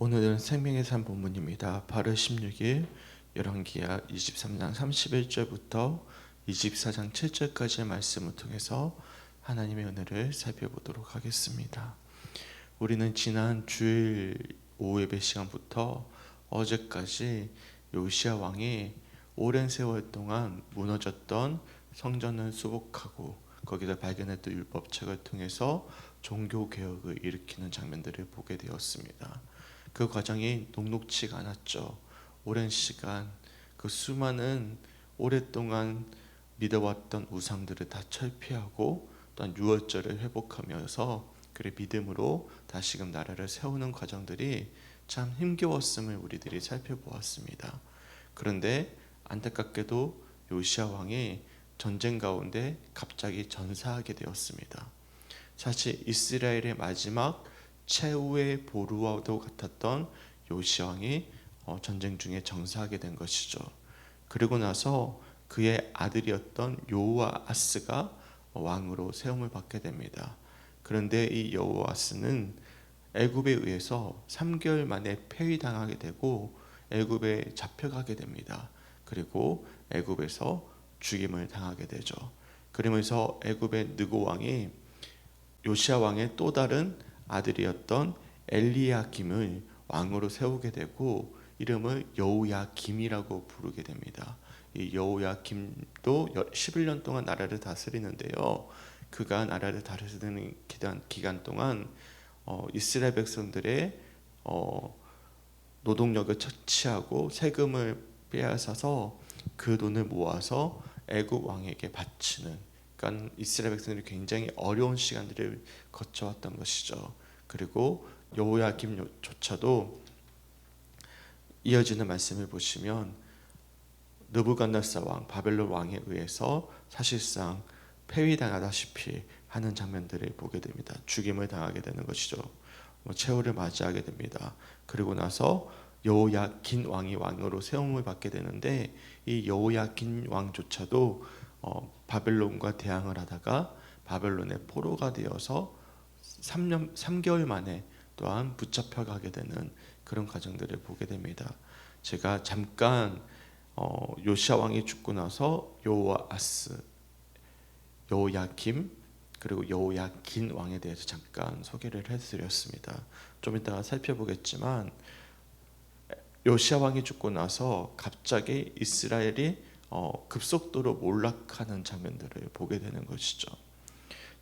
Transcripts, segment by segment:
오늘은 생명의 산 본문입니다. 8월 16일 열왕기하 23장 31절부터 24장 7절까지의 말씀을 통해서 하나님의 은혜를 살펴보도록 하겠습니다. 우리는 지난 주일 오후 예배 시간부터 어제까지 요시야 왕이 오랜 세월 동안 무너졌던 성전을 수복하고 거기서 발견했던 율법책을 통해서 종교개혁을 일으키는 장면들을 보게 되었습니다. 그 과정이 녹록지가 않았죠. 오랜 시간 그 수많은 오랫동안 믿어왔던 우상들을 다 철폐하고 또한 유월절을 회복하면서 그의 믿음으로 다시금 나라를 세우는 과정들이 참 힘겨웠음을 우리들이 살펴보았습니다. 그런데 안타깝게도 요시야 왕이 전쟁 가운데 갑자기 전사하게 되었습니다. 사실 이스라엘의 마지막 최후의 보루와도 같았던 요시야 왕이 전쟁 중에 전사하게 된 것이죠. 그리고 나서 그의 아들이었던 여호아스가 왕으로 세움을 받게 됩니다. 그런데 이 여호아스는 애굽에 의해서 3개월 만에 폐위당하게 되고 애굽에 잡혀가게 됩니다. 그리고 애굽에서 죽임을 당하게 되죠. 그러면서 애굽의 느고 왕이 요시야 왕의 또 다른 아들이었던 엘리야김을 왕으로 세우게 되고 이름을 여호야김이라고 부르게 됩니다. 이 여호야김도 11년 동안 나라를 다스리는데요. 그가 나라를 다스리는 기간 동안 이스라엘 백성들의 노동력을 착취하고 세금을 빼앗아서 그 돈을 모아서 애굽 왕에게 바치는, 그러니까 이스라엘 백성들이 굉장히 어려운 시간들을 거쳐왔던 것이죠. 그리고 여호야김조차도 이어지는 말씀을 보시면 느부갓네살 왕, 바벨론 왕에 의해서 사실상 폐위당하다시피 하는 장면들을 보게 됩니다. 죽임을 당하게 되는 것이죠. 최후를 맞이하게 됩니다. 그리고 나서 여호야긴 왕이 왕으로 세움을 받게 되는데 이 여호야긴 왕조차도 바벨론과 대항을 하다가 바벨론의 포로가 되어서 3개월 만에 또한 붙잡혀가게 되는 그런 과정들을 보게 됩니다. 제가 잠깐 요시야 왕이 죽고 나서 여호아스, 여호야김 그리고 여호야긴 왕에 대해서 잠깐 소개를 해드렸습니다. 좀 이따가 살펴보겠지만 요시야 왕이 죽고 나서 갑자기 이스라엘이 급속도로 몰락하는 장면들을 보게 되는 것이죠.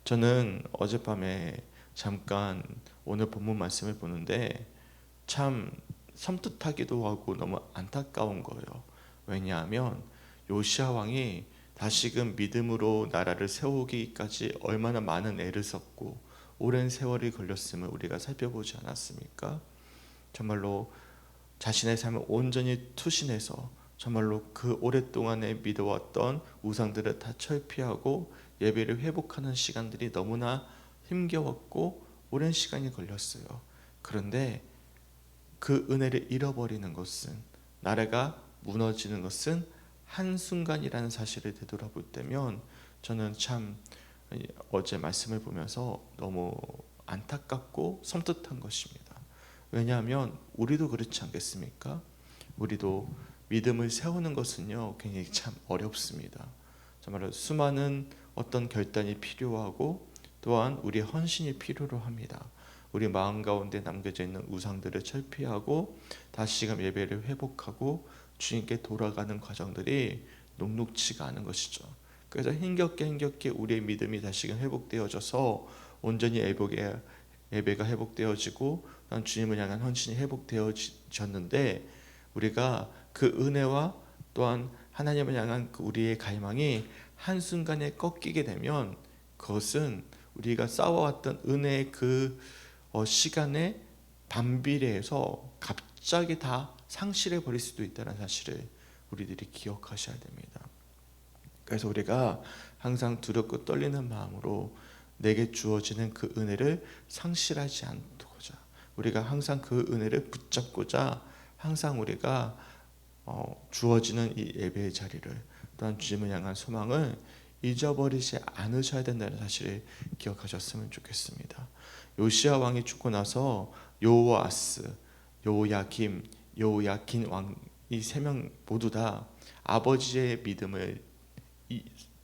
저는 어젯밤에 잠깐 오늘 본문 말씀을 보는데 참 섬뜩하기도 하고 너무 안타까운 거예요. 왜냐하면 요시야 왕이 다시금 믿음으로 나라를 세우기까지 얼마나 많은 애를 썼고 오랜 세월이 걸렸음을 우리가 살펴보지 않았습니까? 정말로 자신의 삶을 온전히 투신해서 정말로 그 오랫동안에 믿어왔던 우상들을 다 철폐하고 예배를 회복하는 시간들이 너무나 힘겨웠고 오랜 시간이 걸렸어요. 그런데 그 은혜를 잃어버리는 것은, 나라가 무너지는 것은 한순간이라는 사실을 되돌아볼 때면 저는 참 어제 말씀을 보면서 너무 안타깝고 섬뜩한 것입니다. 왜냐하면 우리도 그렇지 않겠습니까? 우리도 믿음을 세우는 것은요 굉장히 참 어렵습니다. 정말 수많은 어떤 결단이 필요하고 또한 우리의 헌신이 필요로 합니다. 우리 마음 가운데 남겨져 있는 우상들을 철폐하고 다시금 예배를 회복하고 주님께 돌아가는 과정들이 녹록지가 않은 것이죠. 그래서 힘겹게 우리의 믿음이 다시금 회복되어져서 온전히 예배가 회복되어지고 주님을 향한 헌신이 회복되어졌는데 우리가 그 은혜와 또한 하나님을 향한 우리의 갈망이 한순간에 꺾이게 되면 그것은 우리가 쌓아왔던 은혜의 그 시간에 반비례해서 갑자기 다 상실해 버릴 수도 있다는 사실을 우리들이 기억하셔야 됩니다. 그래서 우리가 항상 두렵고 떨리는 마음으로 내게 주어지는 그 은혜를 상실하지 않고자, 우리가 항상 그 은혜를 붙잡고자 항상 우리가 주어지는 이 예배의 자리를 또한 주님을 향한 소망을 잊어버리지 않으셔야 된다는 사실을 기억하셨으면 좋겠습니다. 요시야 왕이 죽고 나서 여호아스, 여호야김, 여호야긴 왕 이 세 명 모두 다 아버지의 믿음을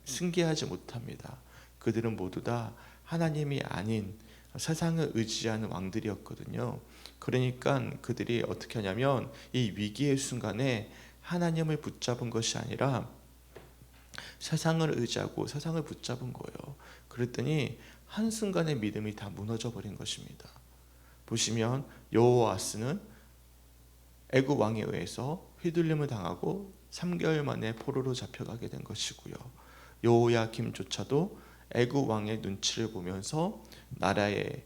승계하지 못합니다. 그들은 모두 다 하나님이 아닌 세상을 의지하는 왕들이었거든요. 그러니까 그들이 어떻게 하냐면 이 위기의 순간에 하나님을 붙잡은 것이 아니라 세상을 의지하고 세상을 붙잡은 거예요. 그랬더니 한순간에 믿음이 다 무너져 버린 것입니다. 보시면 여호아스는 애굽 왕에 의해서 휘둘림을 당하고 3개월 만에 포로로 잡혀가게 된 것이고요. 여호야김조차도 애굽 왕의 눈치를 보면서 나라의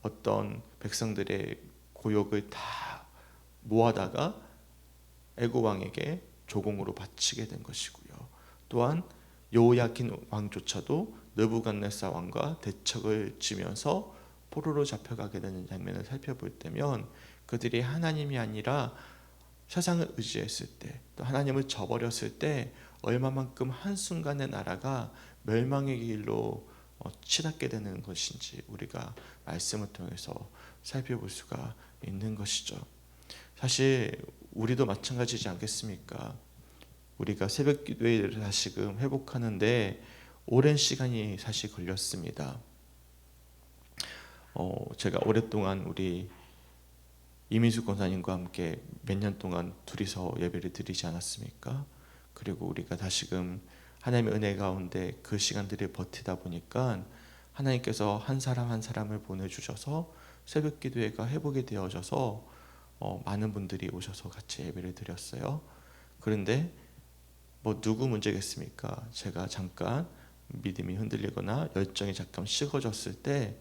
어떤 백성들의 고욕을 다 모아다가 애굽 왕에게 조공으로 바치게 된 것이고요. 또한 여호야긴 왕조차도 느부갓네살 왕과 대척을 지면서 포로로 잡혀가게 되는 장면을 살펴볼 때면 그들이 하나님이 아니라 세상을 의지했을 때, 또 하나님을 저버렸을 때 얼마만큼 한순간에 나라가 멸망의 길로 치닫게 되는 것인지 우리가 말씀을 통해서 살펴볼 수가 있는 것이죠. 사실 우리도 마찬가지지 않겠습니까? 우리가 새벽 기도회를 다시금 회복하는데 오랜 시간이 사실 걸렸습니다. 제가 오랫동안 우리 이민수 권사님과 함께 몇 년 동안 둘이서 예배를 드리지 않았습니까? 그리고 우리가 다시금 하나님의 은혜 가운데 그 시간들을 버티다 보니까 하나님께서 한 사람 한 사람을 보내주셔서 새벽 기도회가 회복이 되어져서 많은 분들이 오셔서 같이 예배를 드렸어요. 그런데 뭐 누구 문제겠습니까? 제가 잠깐 믿음이 흔들리거나 열정이 잠깐 식어졌을 때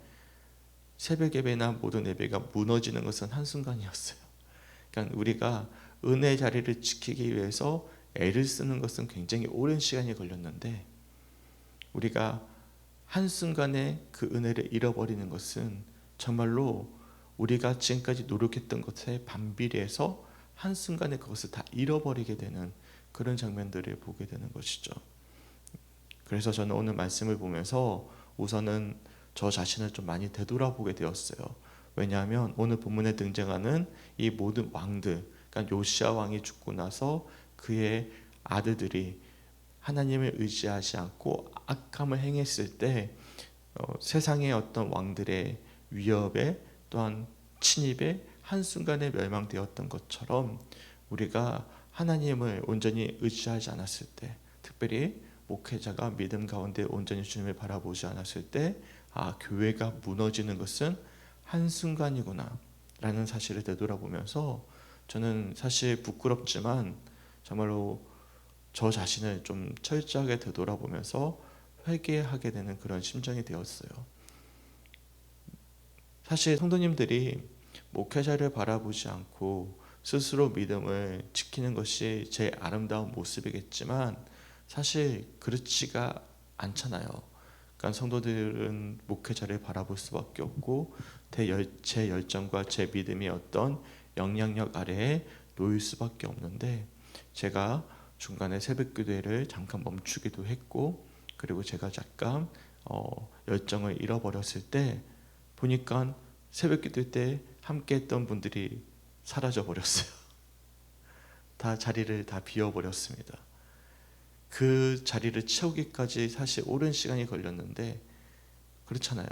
새벽 예배나 모든 예배가 무너지는 것은 한순간이었어요. 그러니까 우리가 은혜 자리를 지키기 위해서 애를 쓰는 것은 굉장히 오랜 시간이 걸렸는데 우리가 한순간에 그 은혜를 잃어버리는 것은 정말로 우리가 지금까지 노력했던 것에 반비례해서 한순간에 그것을 다 잃어버리게 되는 그런 장면들을 보게 되는 것이죠. 그래서 저는 오늘 말씀을 보면서 우선은 저 자신을 좀 많이 되돌아보게 되었어요. 왜냐하면 오늘 본문에 등장하는 이 모든 왕들, 그러니까 요시야 왕이 죽고 나서 그의 아들들이 하나님을 의지하지 않고 악함을 행했을 때 세상의 어떤 왕들의 위협에 또한 침입에 한순간에 멸망되었던 것처럼 우리가 하나님을 온전히 의지하지 않았을 때, 특별히 목회자가 믿음 가운데 온전히 주님을 바라보지 않았을 때 교회가 무너지는 것은 한순간이구나 라는 사실을 되돌아보면서 저는 사실 부끄럽지만 정말로 저 자신을 좀 철저하게 되돌아보면서 회개하게 되는 그런 심정이 되었어요. 사실 성도님들이 목회자를 바라보지 않고 스스로 믿음을 지키는 것이 제일 아름다운 모습이겠지만 사실 그렇지가 않잖아요. 그러니까 성도들은 목회자를 바라볼 수밖에 없고 제 열정과 제 믿음이 어떤 영향력 아래에 놓일 수밖에 없는데 제가 중간에 새벽 기도회를 잠깐 멈추기도 했고 그리고 제가 잠깐 열정을 잃어버렸을 때 보니까 새벽 기도 때 함께 했던 분들이 사라져 버렸어요. 다 자리를 다 비워버렸습니다. 그 자리를 채우기까지 사실 오랜 시간이 걸렸는데 그렇잖아요.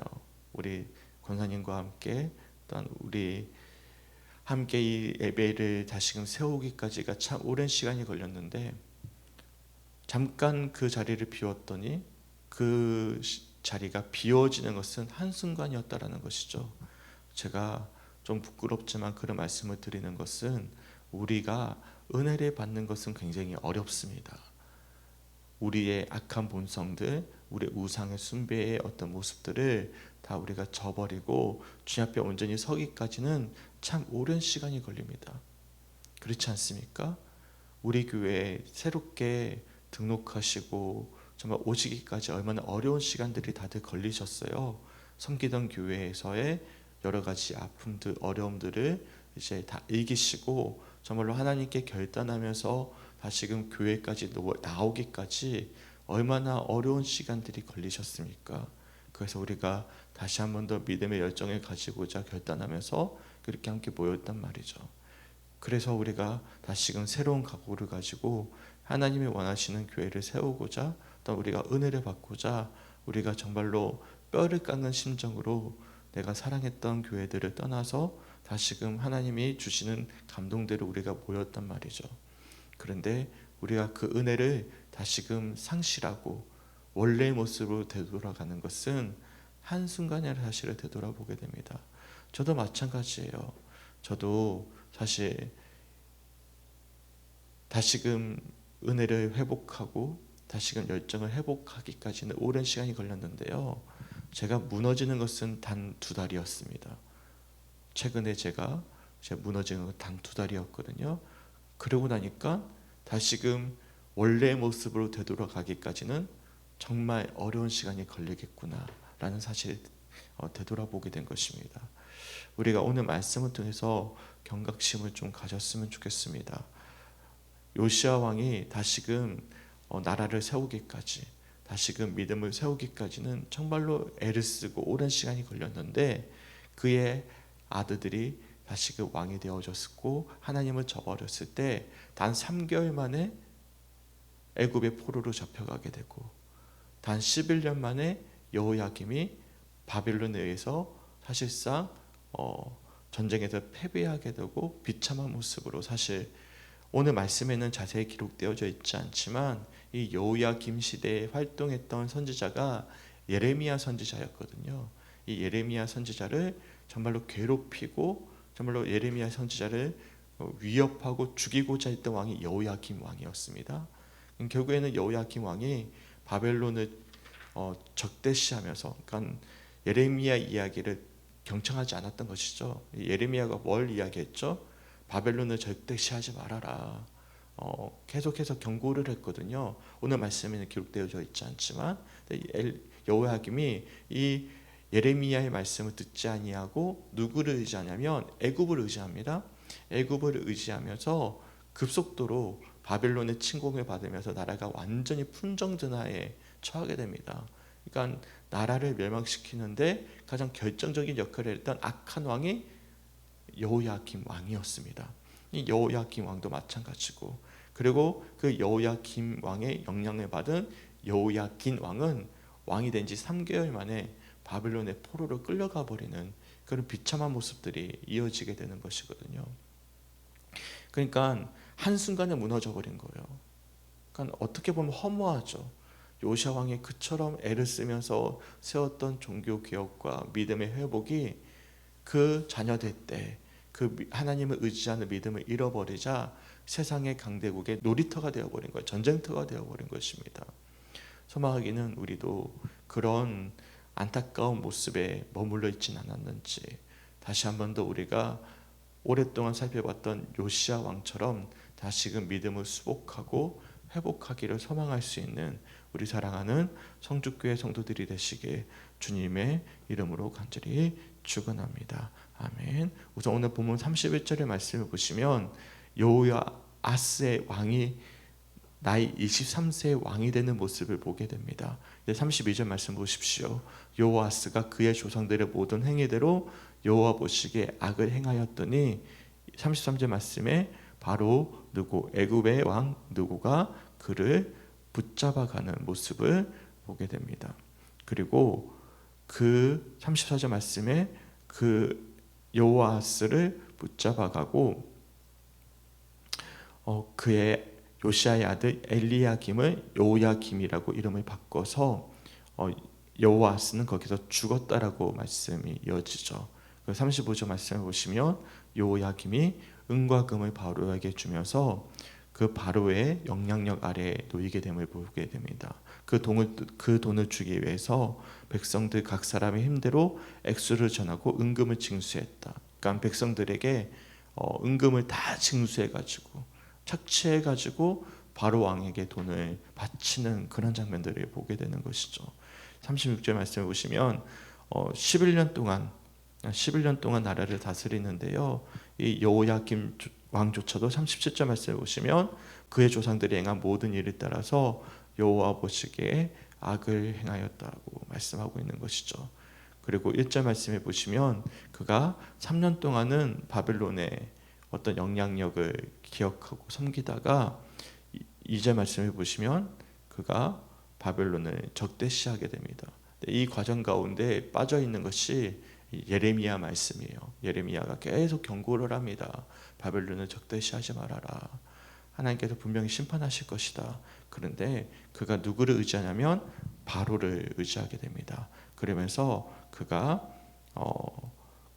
우리 권사님과 함께 또한 우리 함께 이 예배를 다시금 세우기까지가 참 오랜 시간이 걸렸는데 잠깐 그 자리를 비웠더니 그 자리가 비워지는 것은 한순간이었다라는 것이죠. 제가 좀 부끄럽지만 그런 말씀을 드리는 것은 우리가 은혜를 받는 것은 굉장히 어렵습니다. 우리의 악한 본성들, 우리의 우상의 숭배의 어떤 모습들을 다 우리가 저버리고 주님 앞에 온전히 서기까지는 참 오랜 시간이 걸립니다. 그렇지 않습니까? 우리 교회에 새롭게 등록하시고 정말 오시기까지 얼마나 어려운 시간들이 다들 걸리셨어요. 섬기던 교회에서의 여러 가지 아픔들, 어려움들을 이제 다 이기시고 정말로 하나님께 결단하면서 다시금 교회까지 나오기까지 얼마나 어려운 시간들이 걸리셨습니까? 그래서 우리가 다시 한 번 더 믿음의 열정을 가지고자 결단하면서 그렇게 함께 모였단 말이죠. 그래서 우리가 다시금 새로운 각오를 가지고 하나님이 원하시는 교회를 세우고자, 또 우리가 은혜를 받고자, 우리가 정말로 뼈를 깎는 심정으로 내가 사랑했던 교회들을 떠나서 다시금 하나님이 주시는 감동대로 우리가 모였단 말이죠. 그런데 우리가 그 은혜를 다시금 상실하고 원래의 모습으로 되돌아가는 것은 한순간에 사실을 되돌아보게 됩니다. 저도 마찬가지예요. 저도 사실 다시금 은혜를 회복하고 다시금 열정을 회복하기까지는 오랜 시간이 걸렸는데요. 제가 무너지는 것은 단 2달이었습니다. 최근에 제가 무너지는 건 단 2달이었거든요. 그러고 나니까 다시금 원래의 모습으로 되돌아가기까지는 정말 어려운 시간이 걸리겠구나라는 사실을 되돌아보게 된 것입니다. 우리가 오늘 말씀을 통해서 경각심을 좀 가졌으면 좋겠습니다. 요시야 왕이 다시금 나라를 세우기까지, 다시금 믿음을 세우기까지는 정말로 애를 쓰고 오랜 시간이 걸렸는데 그의 아들들이 다시금 왕이 되어졌고 하나님을 저버렸을 때 단 3개월 만에 애굽의 포로로 잡혀가게 되고 단 11년 만에 여호야김이 바벨론에 의해서 사실상 전쟁에서 패배하게 되고 비참한 모습으로, 사실 오늘 말씀에는 자세히 기록되어져 있지 않지만 이 여호야김 시대에 활동했던 선지자가 예레미야 선지자였거든요. 이 예레미야 선지자를 정말로 괴롭히고 정말로 예레미야 선지자를 위협하고 죽이고자 했던 왕이 여호야김 왕이었습니다. 결국에는 여호야김 왕이 바벨론을 적대시하면서, 그러니까 예레미야 이야기를 경청하지 않았던 것이죠. 예레미야가 뭘 이야기했죠? 바벨론을 적대시하지 말아라. 계속해서 경고를 했거든요. 오늘 말씀에는 기록되어져 있지 않지만 여호야김이 이 예레미야의 말씀을 듣지 아니하고 누구를 의지하냐면 애굽을 의지합니다. 애굽을 의지하면서 급속도로 바벨론의 침공을 받으면서 나라가 완전히 풍정전화에 처하게 됩니다. 그러니까 나라를 멸망시키는데 가장 결정적인 역할을 했던 악한 왕이 여호야김 왕이었습니다. 이 여호야김 왕도 마찬가지고, 그리고 그 여호야김 왕의 영향을 받은 여호야긴 왕은 왕이 된 지 3개월 만에 바벨론의 포로로 끌려가 버리는 그런 비참한 모습들이 이어지게 되는 것이거든요. 그러니까 한순간에 무너져 버린 거예요. 그러니까 어떻게 보면 허무하죠. 요시야 왕이 그처럼 애를 쓰면서 세웠던 종교 개혁과 믿음의 회복이 그 자녀들 때 그 하나님을 의지하는 믿음을 잃어버리자 세상의 강대국의 놀이터가 되어버린 거예요. 전쟁터가 되어버린 것입니다. 소망하기는 우리도 그런 안타까운 모습에 머물러 있지는 않았는지, 다시 한 번 더 우리가 오랫동안 살펴봤던 요시야 왕처럼 다시금 믿음을 수복하고 회복하기를 소망할 수 있는 우리 사랑하는 성주교회 성도들이 되시길 주님의 이름으로 간절히 축원합니다. 아멘. 우선 오늘 본문 31절의 말씀을 보시면 여호야스의 왕이 나이 23세의 왕이 되는 모습을 보게 됩니다. 32절 말씀 보십시오. 여호아스가 그의 조상들의 모든 행위대로 여호와 보시기에 악을 행하였더니, 33절 말씀에 바로 누구, 애굽의 왕 누구가 그를 붙잡아가는 모습을 보게 됩니다. 그리고 그 34절 말씀에 그 여호아스를 붙잡아가고 그의 요시야의 아들 엘리야김을 여호야김이라고 이름을 바꿔서 여호아스는 거기서 죽었다라고 말씀이 이어지죠. 35절 말씀을 보시면 여호야김이 은과 금을 바로에게 주면서 그 바로의 영향력 아래에 놓이게 됨을 보게 됩니다. 그 돈을 주기 위해서 백성들 각 사람의 힘대로 액수를 전하고 은금을 징수했다. 그러니까 백성들에게 은금을 다 징수해가지고 착취해가지고 바로 왕에게 돈을 바치는 그런 장면들을 보게 되는 것이죠. 36절 말씀을 보시면 11년 동안 나라를 다스리는데요. 이 여호야김 왕조차도 37절 말씀을 보시면 그의 조상들이 행한 모든 일을 따라서 여호와 보시기에 악을 행하였다고 말씀하고 있는 것이죠. 그리고 1절 말씀에 보시면 그가 3년 동안은 바벨론의 어떤 영향력을 기억하고 섬기다가 2절 말씀을 보시면 그가 바벨론을 적대시하게 됩니다. 이 과정 가운데 빠져 있는 것이 예레미야 말씀이에요. 예레미야가 계속 경고를 합니다. 바벨론을 적대시하지 말아라. 하나님께서 분명히 심판하실 것이다. 그런데 그가 누구를 의지하냐면 바로를 의지하게 됩니다. 그러면서 그가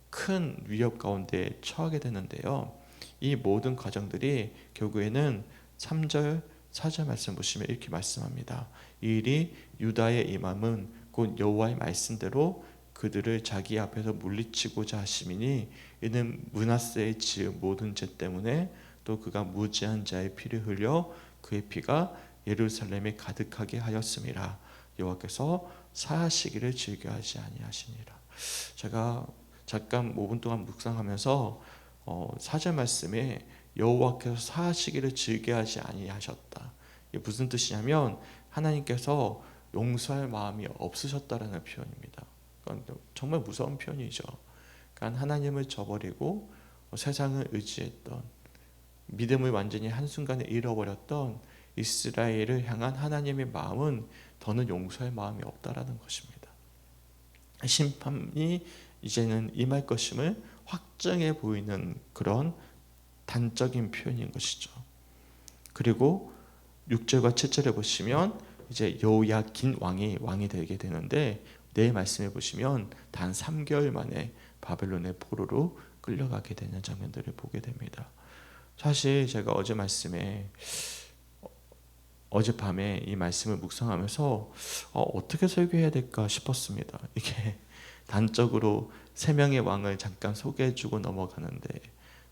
큰 위협 가운데 처하게 되는데요. 이 모든 과정들이 결국에는 3절 4절 말씀 보시면 이렇게 말씀합니다. 이 일이 유다의 임함은 곧 여호와의 말씀대로 그들을 자기 앞에서 물리치고자 하심이니 이는 므낫세의 지은 모든 죄 때문에 또 그가 무지한 자의 피를 흘려 그의 피가 예루살렘에 가득하게 하였음이라. 여호와께서 사하시기를 즐겨하지 아니하시니라. 제가 잠깐 5분 동안 묵상하면서 4절 말씀에 여호와께서 사하시기를 즐겨하지 아니하셨다. 이게 무슨 뜻이냐면 하나님께서 용서할 마음이 없으셨다라는 표현입니다. 그러니까 정말 무서운 표현이죠. 그러니까 하나님을 저버리고 세상을 의지했던, 믿음을 완전히 한순간에 잃어버렸던 이스라엘을 향한 하나님의 마음은 더는 용서할 마음이 없다라는 것입니다. 심판이 이제는 임할 것임을 확정해 보이는 그런 단적인 표현인 것이죠. 그리고 6절과 7절에 보시면 이제 여호야긴 왕이 되게 되는데, 내일 말씀해 보시면 단 3개월 만에 바벨론의 포로로 끌려가게 되는 장면들을 보게 됩니다. 사실 제가 어젯밤에 이 말씀을 묵상하면서 어떻게 설교해야 될까 싶었습니다. 이게 단적으로 3명의 왕을 잠깐 소개해주고 넘어가는데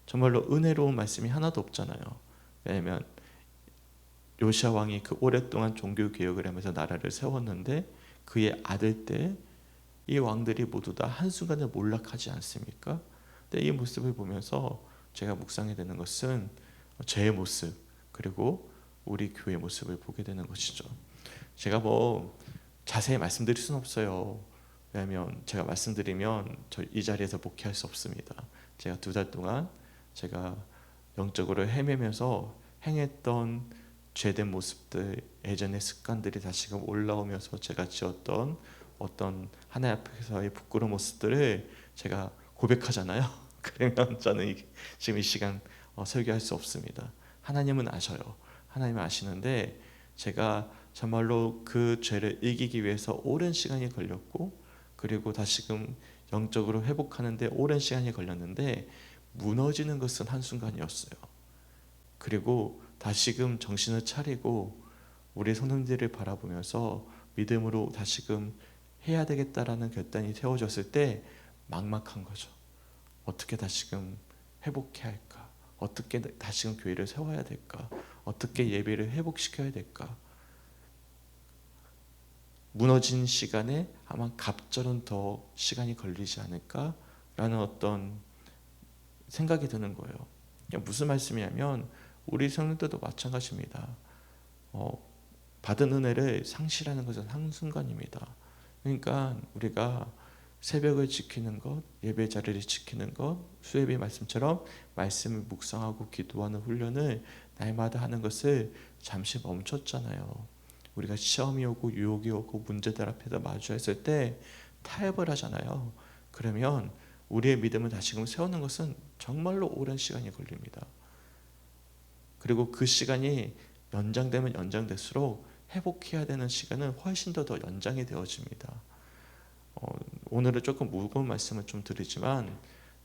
정말로 은혜로운 말씀이 하나도 없잖아요. 왜냐하면 요시아 왕이 그 오랫동안 종교 개혁을 하면서 나라를 세웠는데 그의 아들 때 이 왕들이 모두 다 한순간에 몰락하지 않습니까? 근데 이 모습을 보면서 제가 묵상이 되는 것은 제 모습, 그리고 우리 교회 모습을 보게 되는 것이죠. 제가 자세히 말씀드릴 수는 없어요. 왜냐하면 제가 말씀드리면 이 자리에서 목회할 수 없습니다. 제가 2달 동안 제가 영적으로 헤매면서 행했던 죄된 모습들, 예전의 습관들이 다시금 올라오면서 제가 지었던 어떤 하나님 앞에서의 부끄러운 모습들을 제가 고백하잖아요. 그러면 저는 지금 이 시간 설교할 수 없습니다. 하나님은 아셔요. 하나님은 아시는데 제가 정말로 그 죄를 이기기 위해서 오랜 시간이 걸렸고, 그리고 다시금 영적으로 회복하는데 오랜 시간이 걸렸는데 무너지는 것은 한순간이었어요. 그리고 다시금 정신을 차리고 우리 성도님들을 바라보면서 믿음으로 다시금 해야 되겠다라는 결단이 세워졌을 때 막막한 거죠. 어떻게 다시금 회복해야 할까? 어떻게 다시금 교회를 세워야 될까? 어떻게 예배를 회복시켜야 될까? 무너진 시간에 아마 갑절은 더 시간이 걸리지 않을까라는 어떤 생각이 드는 거예요. 무슨 말씀이냐면 우리 성도들도 마찬가지입니다. 받은 은혜를 상실하는 것은 한순간입니다. 그러니까 우리가 새벽을 지키는 것, 예배 자리를 지키는 것, 수예배 말씀처럼 말씀을 묵상하고 기도하는 훈련을 날마다 하는 것을 잠시 멈췄잖아요. 우리가 시험이 오고 유혹이 오고 문제들 앞에서 마주했을 때 타협을 하잖아요. 그러면 우리의 믿음을 다시금 세우는 것은 정말로 오랜 시간이 걸립니다. 그리고 그 시간이 연장되면 연장될수록 회복해야 되는 시간은 훨씬 더 연장이 되어집니다. 오늘은 조금 무거운 말씀을 좀 드리지만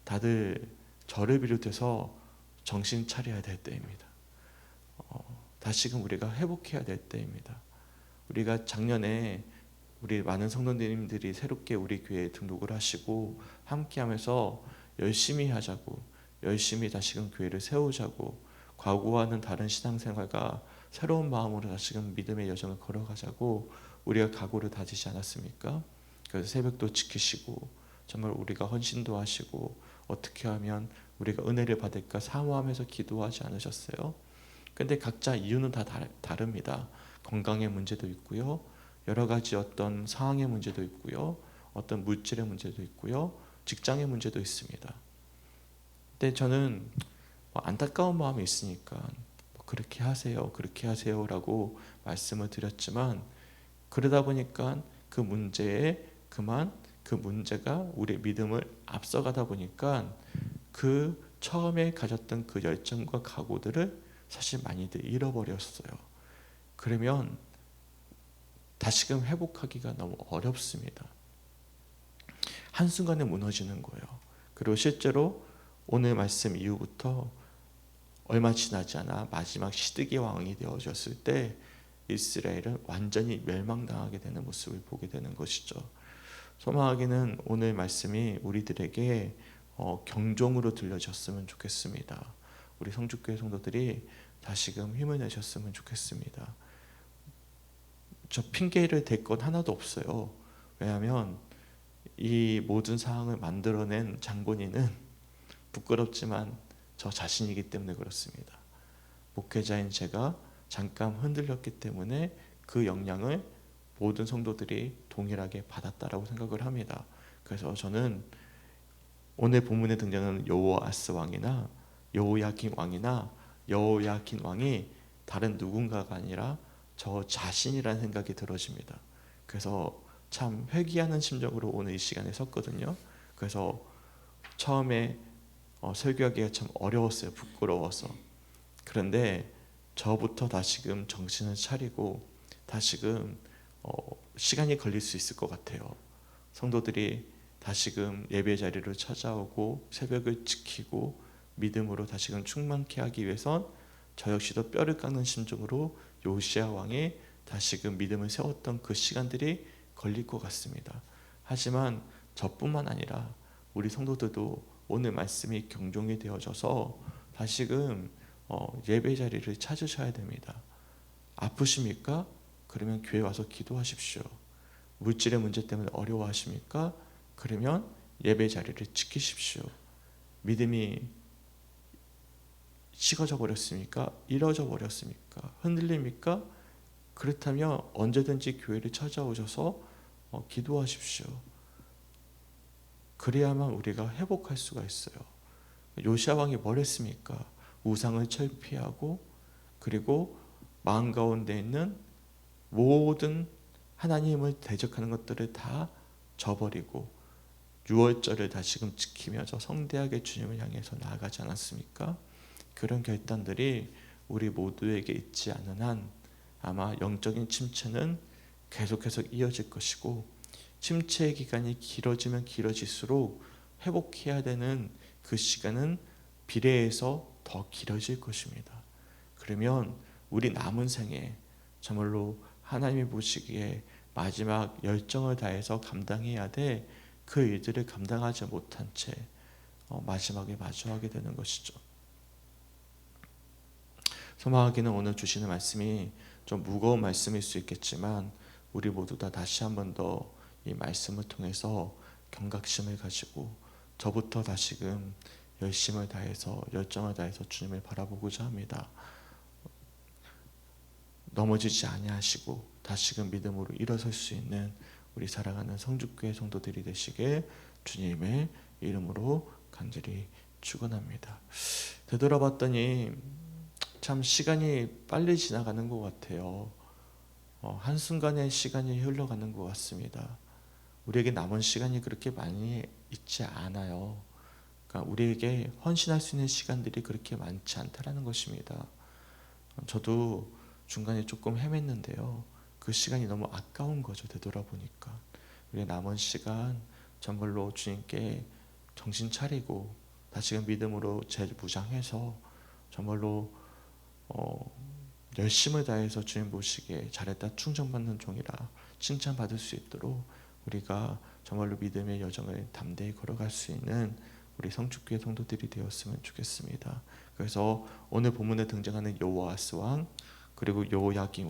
다들 저를 비롯해서 정신 차려야 될 때입니다. 다시금 우리가 회복해야 될 때입니다. 우리가 작년에 우리 많은 성도님들이 새롭게 우리 교회에 등록을 하시고 함께하면서 열심히 하자고, 열심히 다시금 교회를 세우자고, 과거와는 다른 신앙생활과 새로운 마음으로 다시금 믿음의 여정을 걸어가자고 우리가 각오를 다지지 않았습니까? 그래서 새벽도 지키시고 정말 우리가 헌신도 하시고 어떻게 하면 우리가 은혜를 받을까 사모하면서 기도하지 않으셨어요? 근데 각자 이유는 다 다릅니다. 건강의 문제도 있고요, 여러 가지 어떤 상황의 문제도 있고요, 어떤 물질의 문제도 있고요, 직장의 문제도 있습니다. 근데 저는 안타까운 마음이 있으니까 그렇게 하세요, 그렇게 하세요라고 말씀을 드렸지만, 그러다 보니까 그 문제에 그만 그 문제가 우리의 믿음을 앞서가다 보니까 그 처음에 가졌던 그 열정과 각오들을 사실 많이들 잃어버렸어요. 그러면 다시금 회복하기가 너무 어렵습니다. 한순간에 무너지는 거예요. 그리고 실제로 오늘 말씀 이후부터 얼마 지나지 않아 마지막 시드기 왕이 되어졌을 때 이스라엘은 완전히 멸망당하게 되는 모습을 보게 되는 것이죠. 소망하기는 오늘 말씀이 우리들에게 경종으로 들려졌으면 좋겠습니다. 우리 성주교회 성도들이 다시금 힘을 내셨으면 좋겠습니다. 저 핑계를 댈 건 하나도 없어요. 왜냐하면 이 모든 상황을 만들어낸 장본인은 부끄럽지만 저 자신이기 때문에 그렇습니다. 목회자인 제가 잠깐 흔들렸기 때문에 그 영향을 모든 성도들이 동일하게 받았다라고 생각을 합니다. 그래서 저는 오늘 본문에 등장하는 여호아스 왕이나 여호야긴 왕이나 여호야긴 왕이 다른 누군가가 아니라 저 자신이라는 생각이 들어집니다. 그래서 참 회귀하는 심정으로 오늘 이 시간에 섰거든요. 그래서 처음에 설교하기가 참 어려웠어요. 부끄러워서. 그런데 저부터 다시금 정신을 차리고 다시금 시간이 걸릴 수 있을 것 같아요. 성도들이 다시금 예배 자리를 찾아오고 새벽을 지키고 믿음으로 다시금 충만케 하기 위해선 저 역시도 뼈를 깎는 심정으로 요시야 왕이 다시금 믿음을 세웠던 그 시간들이 걸릴 것 같습니다. 하지만 저뿐만 아니라 우리 성도들도 오늘 말씀이 경종이 되어져서 다시금 예배 자리를 찾으셔야 됩니다. 아프십니까? 그러면 교회 와서 기도하십시오. 물질의 문제 때문에 어려워하십니까? 그러면 예배 자리를 지키십시오. 믿음이 식어져 버렸습니까? 잃어져 버렸습니까? 흔들립니까? 그렇다면 언제든지 교회를 찾아오셔서 기도하십시오. 그래야만 우리가 회복할 수가 있어요. 요시야 왕이 뭘 했습니까? 우상을 철폐하고 그리고 마음 가운데 있는 모든 하나님을 대적하는 것들을 다 저버리고 유월절을 다시금 지키며 저 성대하게 주님을 향해서 나아가지 않았습니까? 그런 결단들이 우리 모두에게 있지 않은 한 아마 영적인 침체는 계속해서 이어질 것이고, 침체의 기간이 길어지면 길어질수록 회복해야 되는 그 시간은 비례해서 더 길어질 것입니다. 그러면 우리 남은 생에 정말로 하나님이 보시기에 마지막 열정을 다해서 감당해야 될 그 일들을 감당하지 못한 채 마지막에 마주하게 되는 것이죠. 소망하기는 오늘 주시는 말씀이 좀 무거운 말씀일 수 있겠지만 우리 모두 다 다시 한 번 더 이 말씀을 통해서 경각심을 가지고 저부터 다시금 열심을 다해서 열정을 다해서 주님을 바라보고자 합니다. 넘어지지 아니하시고 다시금 믿음으로 일어설 수 있는 우리 사랑하는 성주교회 성도들이 되시길 주님의 이름으로 간절히 축원합니다. 되돌아봤더니 참 시간이 빨리 지나가는 것 같아요. 한순간에 시간이 흘러가는 것 같습니다. 우리에게 남은 시간이 그렇게 많이 있지 않아요. 그러니까 우리에게 헌신할 수 있는 시간들이 그렇게 많지 않다라는 것입니다. 저도 중간에 조금 헤맸는데요. 그 시간이 너무 아까운 거죠. 되돌아보니까 우리의 남은 시간 정말로 주님께 정신 차리고 다시금 믿음으로 재무장해서 정말로 열심을 다해서 주님 보시기에 잘했다 충정받는 종이라 칭찬받을 수 있도록 우리가 정말로 믿음의 여정을 담대히 걸어갈 수 있는 우리 성축교회 성도들이 되었으면 좋겠습니다. 그래서 오늘 본문에 등장하는 여호아스 왕 그리고 여호야긴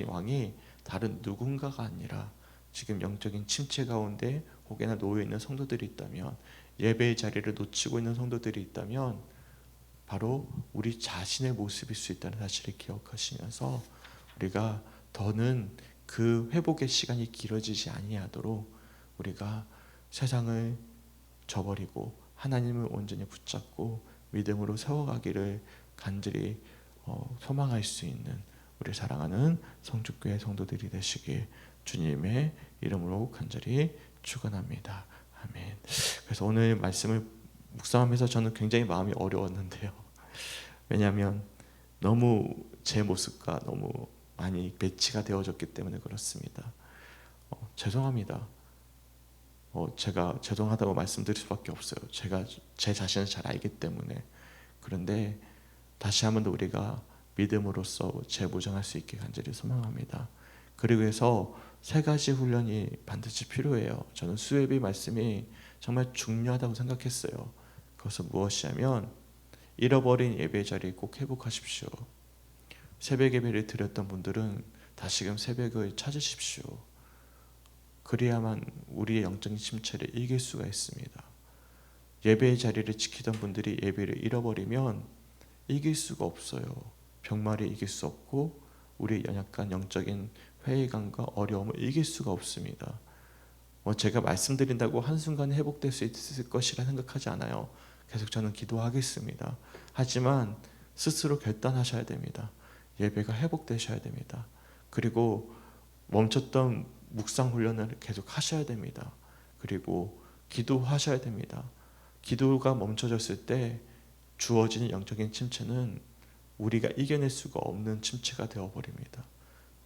왕이 다른 누군가가 아니라 지금 영적인 침체 가운데 혹여나 놓여 있는 성도들이 있다면, 예배의 자리를 놓치고 있는 성도들이 있다면 바로 우리 자신의 모습일 수 있다는 사실을 기억하시면서 우리가 더는 그 회복의 시간이 길어지지 아니하도록 우리가 세상을 저버리고 하나님을 온전히 붙잡고 믿음으로 세워가기를 간절히 소망할 수 있는 우리 사랑하는 성주교회 성도들이 되시길 주님의 이름으로 간절히 축원합니다. 아멘. 그래서 오늘 말씀을 묵상하면서 저는 굉장히 마음이 어려웠는데요. 왜냐하면 너무 제 모습과 너무 많이 매치가 되어졌기 때문에 그렇습니다. 죄송합니다. 제가 죄송하다고 말씀드릴 수밖에 없어요. 제가 제 자신을 잘 알기 때문에. 그런데 다시 한 번 더 우리가 믿음으로써 재무장할 수 있게 간절히 소망합니다. 그리고 해서 세 가지 훈련이 반드시 필요해요. 저는 수예비 말씀이 정말 중요하다고 생각했어요. 그것은 무엇이냐면 잃어버린 예배 자리 꼭 회복하십시오. 새벽 예배를 드렸던 분들은 다시금 새벽을 찾으십시오. 그래야만 우리의 영적인 침체를 이길 수가 있습니다. 예배의 자리를 지키던 분들이 예배를 잃어버리면 이길 수가 없어요. 병마를 이길 수 없고 우리의 연약한 영적인 회의감과 어려움을 이길 수가 없습니다. 제가 말씀드린다고 한순간에 회복될 수 있을 것이라 생각하지 않아요. 계속 저는 기도하겠습니다. 하지만 스스로 결단하셔야 됩니다. 예배가 회복되셔야 됩니다. 그리고 멈췄던 묵상 훈련을 계속 하셔야 됩니다. 그리고 기도하셔야 됩니다. 기도가 멈춰졌을 때 주어지는 영적인 침체는 우리가 이겨낼 수가 없는 침체가 되어버립니다.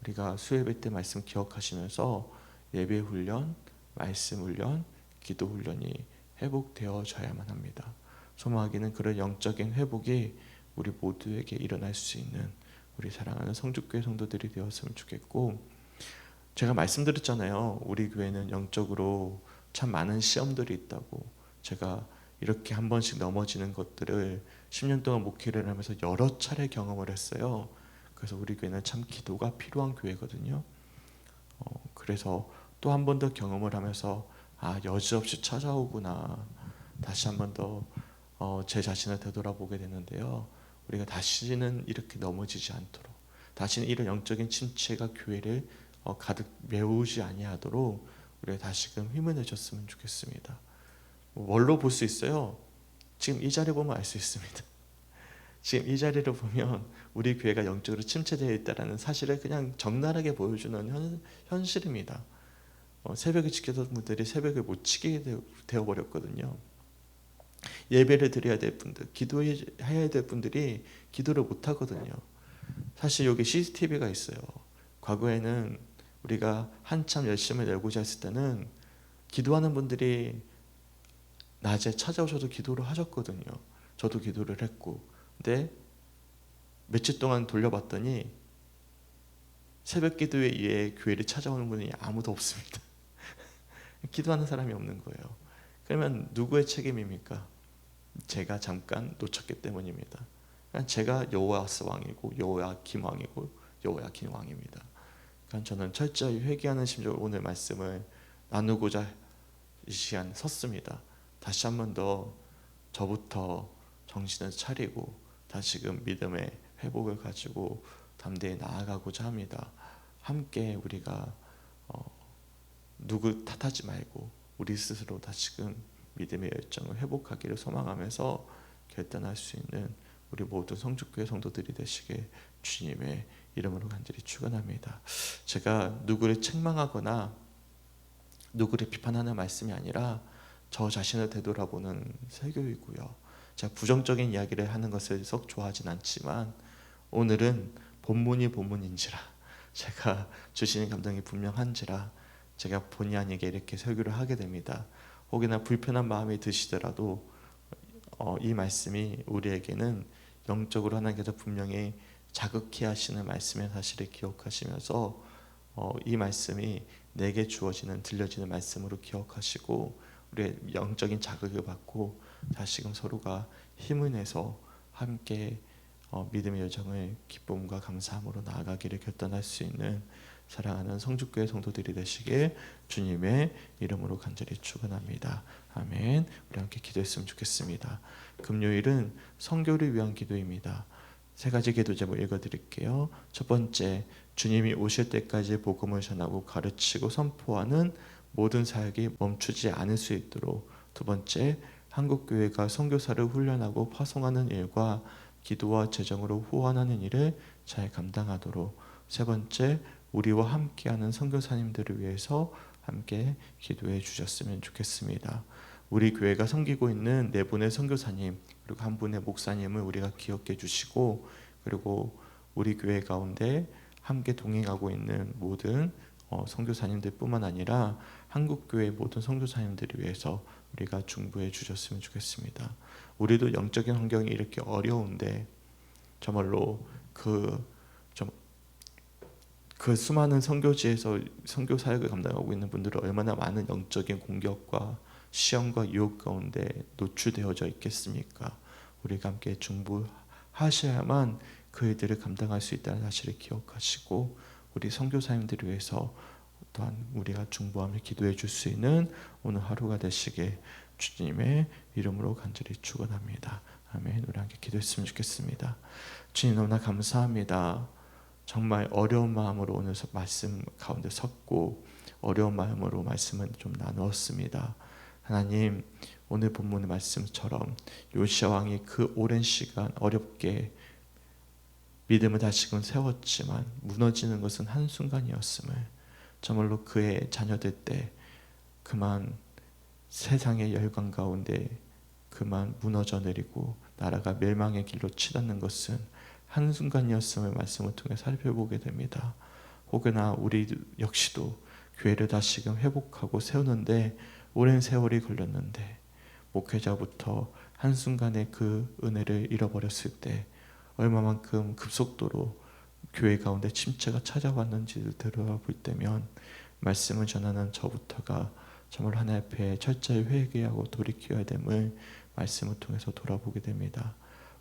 우리가 수예배 때 말씀 기억하시면서 예배 훈련, 말씀 훈련, 기도 훈련이 회복되어져야만 합니다. 소망하기는 그런 영적인 회복이 우리 모두에게 일어날 수 있는 우리 사랑하는 성주교회 성도들이 되었으면 좋겠고, 제가 말씀드렸잖아요. 우리 교회는 영적으로 참 많은 시험들이 있다고. 제가 이렇게 한 번씩 넘어지는 것들을 10년 동안 목회를 하면서 여러 차례 경험을 했어요. 그래서 우리 교회는 참 기도가 필요한 교회거든요. 그래서 또 한 번 더 경험을 하면서 여지없이 찾아오구나. 다시 한 번 더 제 자신을 되돌아보게 되는데요. 우리가 다시는 이렇게 넘어지지 않도록, 다시는 이런 영적인 침체가 교회를 가득 메우지 아니하도록 우리가 다시금 힘을 내줬으면 좋겠습니다. 뭘로 볼 수 있어요? 지금 이 자리 보면 알 수 있습니다. 지금 이 자리를 보면 우리 교회가 영적으로 침체되어 있다는 사실을 그냥 적나라하게 보여주는 현실입니다. 새벽에 지키던 분들이 새벽을 못 지키게 되어버렸거든요. 예배를 드려야 될 분들, 기도해야 될 분들이 기도를 못 하거든요. 사실 여기 CCTV가 있어요. 과거에는 우리가 한참 열심히 내고자 했을 때는 기도하는 분들이 낮에 찾아오셔서 기도를 하셨거든요. 저도 기도를 했고, 근데 며칠 동안 돌려봤더니 새벽 기도에 의해 교회를 찾아오는 분이 아무도 없습니다. 기도하는 사람이 없는 거예요. 그러면 누구의 책임입니까? 제가 잠깐 놓쳤기 때문입니다. 제가 여호와스 왕이고 여호야김 왕이고 여호야긴 왕입니다. 그러니까 저는 철저히 회개하는 심정으로 오늘 말씀을 나누고자 이 시간 섰습니다. 다시 한 번 더 저부터 정신을 차리고 다시금 믿음의 회복을 가지고 담대히 나아가고자 합니다. 함께 우리가 누구 탓하지 말고 우리 스스로 다시금 믿음의 열정을 회복하기를 소망하면서 결단할 수 있는 우리 모든 성주교회 성도들이 되시길 주님의 이름으로 간절히 축원합니다. 제가 누구를 책망하거나 누구를 비판하는 말씀이 아니라 저 자신을 되돌아보는 설교이고요. 제가 부정적인 이야기를 하는 것을 썩 좋아하진 않지만 오늘은 본문이 본문인지라, 제가 주시는 감동이 분명한지라 제가 본의 아니게 이렇게 설교를 하게 됩니다. 혹여나 불편한 마음이 드시더라도 이 말씀이 우리에게는 영적으로 하나님께서 분명히 자극해 하시는 말씀의 사실을 기억하시면서 이 말씀이 내게 주어지는 들려지는 말씀으로 기억하시고 우리의 영적인 자극을 받고 다시금 서로가 힘을 내서 함께 믿음의 여정을 기쁨과 감사함으로 나아가기를 결단할 수 있는 사랑하는 성주교회 성도들이 되시길 주님의 이름으로 간절히 축원합니다. 아멘. 우리 함께 기도했으면 좋겠습니다. 금요일은 선교를 위한 기도입니다. 세 가지 기도 제목 읽어드릴게요. 첫 번째, 주님이 오실 때까지 복음을 전하고 가르치고 선포하는 모든 사역이 멈추지 않을 수 있도록. 두 번째, 한국교회가 선교사를 훈련하고 파송하는 일과 기도와 재정으로 후원하는 일을 잘 감당하도록, 세 번째, 우리와 함께하는 선교사님들을 위해서 함께 기도해 주셨으면 좋겠습니다. 우리 교회가 섬기고 있는 네 분의 선교사님, 그리고 한 분의 목사님을 우리가 기억해 주시고, 그리고 우리 교회 가운데 함께 동행하고 있는 모든 선교사님들 뿐만 아니라 한국교회 모든 선교사님들을 위해서 우리가 중보해 주셨으면 좋겠습니다. 우리도 영적인 환경이 이렇게 어려운데 정말로 그 수많은 선교지에서 선교 사역을 감당하고 있는 분들은 얼마나 많은 영적인 공격과 시험과 유혹 가운데 노출되어져 있겠습니까? 우리가 함께 중보하셔야만 그 일들을 감당할 수 있다는 사실을 기억하시고, 우리 선교사님들을 위해서 또한 우리가 중보하며 기도해 줄 수 있는 오늘 하루가 되시길 주님의 이름으로 간절히 축원합니다. 아멘. 우리 함께 기도했으면 좋겠습니다. 주님, 너무나 감사합니다. 정말 어려운 마음으로 오늘 말씀 가운데 섰고 어려운 마음으로 말씀을 좀 나누었습니다. 하나님, 오늘 본문의 말씀처럼 요시야 왕이 그 오랜 시간 어렵게 믿음을 다시금 세웠지만 무너지는 것은 한순간이었음을, 정말로 그의 자녀들 때 그만 세상의 열강 가운데 그만 무너져 내리고 나라가 멸망의 길로 치닫는 것은 한순간이었음을 말씀을 통해 살펴보게 됩니다. 혹여나 우리 역시도 교회를 다시금 회복하고 세우는데 오랜 세월이 걸렸는데, 목회자부터 한순간에 그 은혜를 잃어버렸을 때 얼마만큼 급속도로 교회 가운데 침체가 찾아왔는지를 들여다볼 때면 말씀을 전하는 저부터가 정말 하나님 앞에 철저히 회개하고 돌이켜야 됨을 말씀을 통해서 돌아보게 됩니다.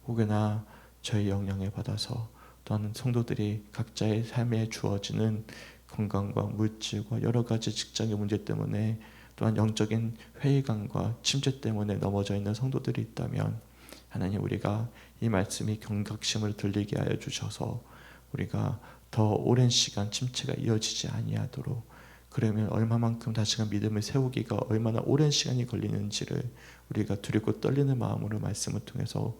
혹여나 저희 영향을 받아서 또한 성도들이 각자의 삶에 주어지는 건강과 물질과 여러 가지 직장의 문제 때문에 또한 영적인 회의감과 침체 때문에 넘어져 있는 성도들이 있다면, 하나님, 우리가 이 말씀이 경각심을 들리게 하여 주셔서 우리가 더 오랜 시간 침체가 이어지지 아니하도록, 그러면 얼마만큼 다시금 믿음을 세우기가 얼마나 오랜 시간이 걸리는지를 우리가 두렵고 떨리는 마음으로 말씀을 통해서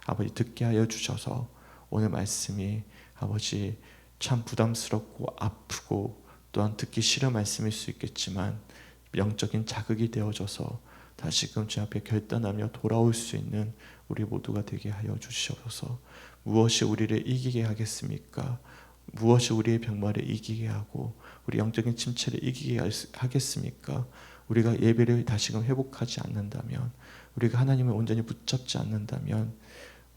아버지 듣게 하여 주셔서 오늘 말씀이 아버지 참 부담스럽고 아프고 또한 듣기 싫은 말씀일 수 있겠지만 영적인 자극이 되어져서 다시금 주 앞에 결단하며 돌아올 수 있는 우리 모두가 되게 하여 주시옵소서. 무엇이 우리를 이기게 하겠습니까? 무엇이 우리의 병마를 이기게 하고 우리 영적인 침체를 이기게 하겠습니까? 우리가 예배를 다시금 회복하지 않는다면, 우리가 하나님을 온전히 붙잡지 않는다면,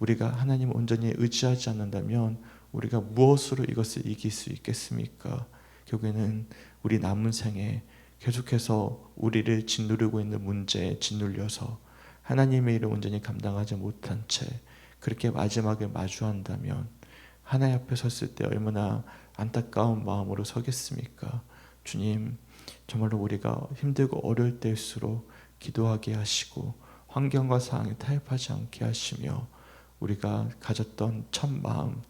우리가 하나님을 온전히 의지하지 않는다면 우리가 무엇으로 이것을 이길 수 있겠습니까? 결국에는 우리 남은 생에 계속해서 우리를 짓누르고 있는 문제에 짓눌려서 하나님의 일을 온전히 감당하지 못한 채 그렇게 마지막에 마주한다면 하나님 앞에 섰을 때 얼마나 안타까운 마음으로 서겠습니까? 주님, 정말로 우리가 힘들고 어려울 때일수록 기도하게 하시고 환경과 상황에 타협하지 않게 하시며, 우리가 가졌던 첫 마음,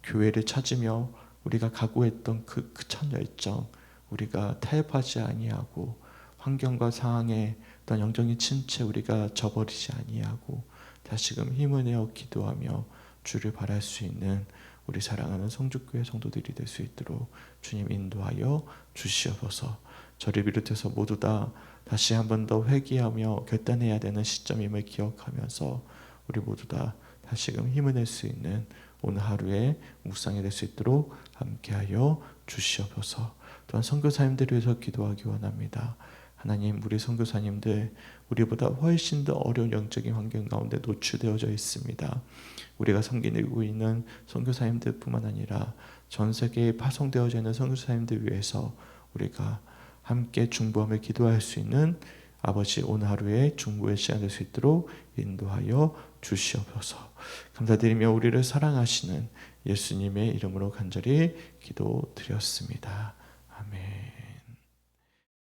교회를 찾으며 우리가 각오했던 그 첫 열정, 우리가 타협하지 아니하고 환경과 상황에 어떤 영적인 침체 우리가 저버리지 아니하고 다시금 힘을 내어 기도하며 주를 바랄 수 있는 우리 사랑하는 성주교회 성도들이 될 수 있도록 주님 인도하여 주시옵소서. 저를 비롯해서 모두 다 다시 한 번 더 회개하며 결단해야 되는 시점임을 기억하면서 우리 모두 다 다시금 힘을 낼 수 있는 오늘 하루의 묵상이 될 수 있도록 함께하여 주시옵소서. 또한 선교사님들을 위해서 기도하기 원합니다. 하나님, 우리 선교사님들 우리보다 훨씬 더 어려운 영적인 환경 가운데 노출되어져 있습니다. 우리가 섬기고 있는 선교사님들 뿐만 아니라 전 세계에 파송되어져 있는 선교사님들 위해서 우리가 함께 중보하며 기도할 수 있는 아버지 오늘 하루의 중보의 시간 될 수 있도록 인도하여 주시옵소서. 감사드리며 우리를 사랑하시는 예수님의 이름으로 간절히 기도드렸습니다. 아멘.